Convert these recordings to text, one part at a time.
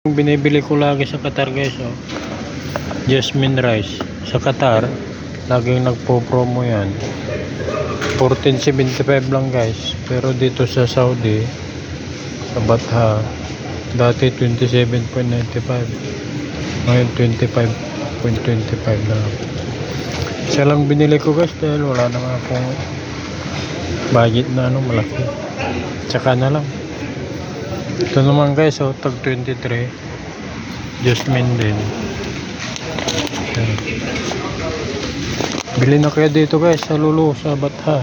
Yung binibili ko lagi sa Qatar guys, oh, jasmine rice sa Qatar, laging nagpo-promo yan. 14.75 lang guys, pero dito sa Saudi, sa Batha, dati 27.95, ngayon 25.25 na lang. Isa lang binili ko guys dahil wala naman akong budget na malaki, tsaka na lang. Ito naman guys, oh, tag 23, jasmine din. Bili na kaya dito guys sa Lulu, sa Batha.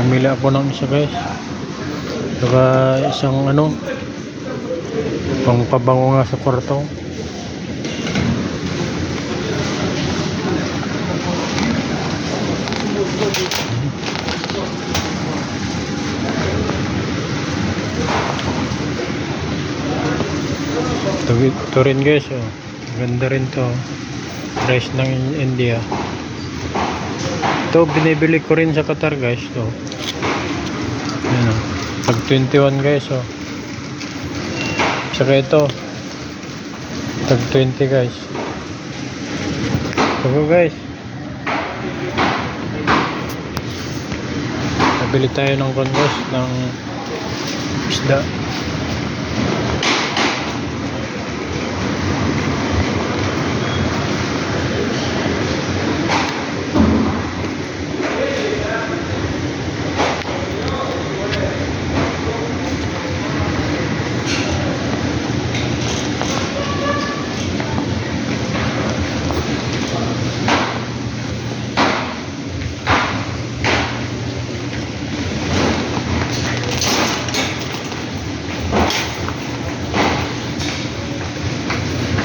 Mamili ako ng isa guys, saka isang pang pabango nga sa kwarto. Ito rin guys, oh, ganda rin to, rice ng India. Ito binibili ko rin sa Qatar guys, to yan, oh, tag 21 guys, oh. Saka ito tag 20 guys. Ito guys, nabili tayo ng convos ng isda.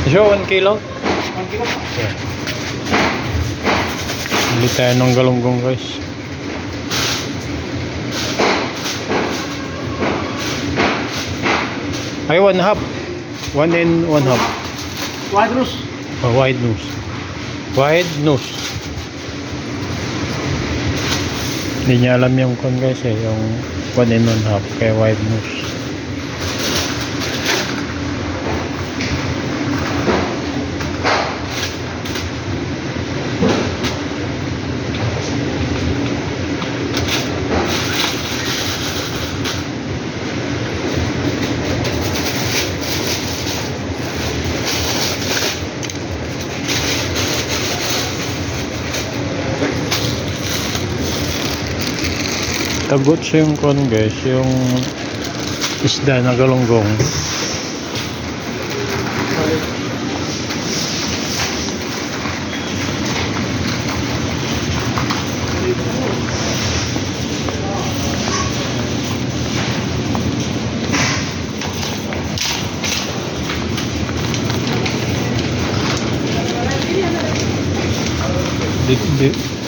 So, 1 kilo? 1 kilo? Yeah. Bili tayo ng galunggong guys. Ay, 1/2. 1 and 1/2. Wide nose. Oh, wide nose. Wide nose. Hindi niya alam yung con guys, yung 1 and 1/2 kaya wide nose. Tagot yung con guys, yung isda na galunggong.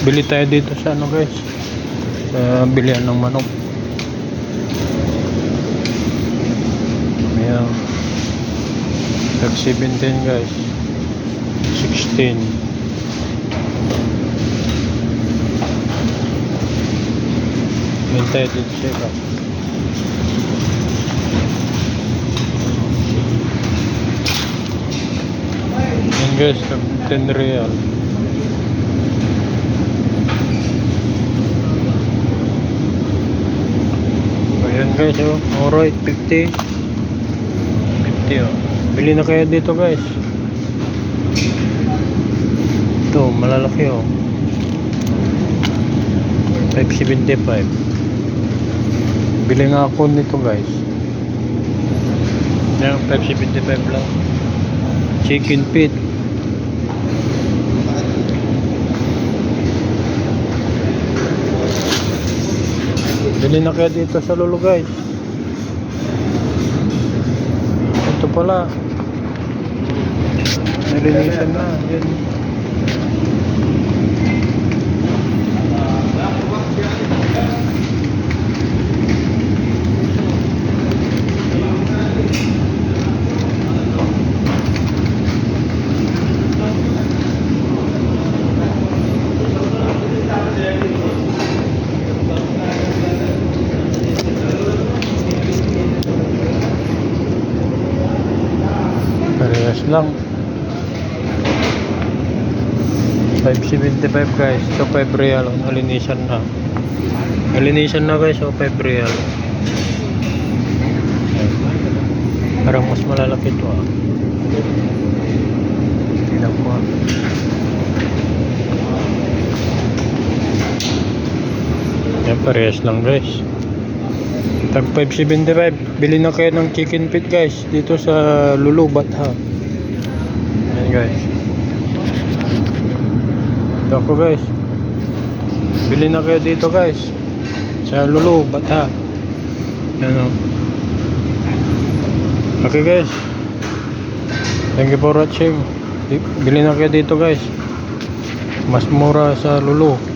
Bili tayo dito sa guys, bilihan ng manok. Ayan, tag 17 guys, 16. Ayan tayo dito siya. Ayan guys, tag 10 real. Ayan guys, oh, alright, 50, oh. Bili na kaya dito guys. Ito, malalaki, oh, 5.75. Bili nga ako nito guys. Yan, 5.75 lang. Chicken feet. Bili na kaya dito sa Lulu guys. Ito pala, nilinisan na yan. Parehas lang. 5.75 guys. Ito 5 real. Nalinisan na. Nalinisan na guys. So 5 real. Parang mas malalaki ito ah. Tingnan ko ah. Yan, parehas lang guys. Tag 5.75. Bili na kayo ng chicken feet guys. Dito sa Lulubat ha. Yan guys. Ito ako guys. Bili na kayo dito guys. Sa Lulubat ha. Yan o. Okay guys. Thank you for watching. Bili na kayo dito guys. Mas mura sa Lulu.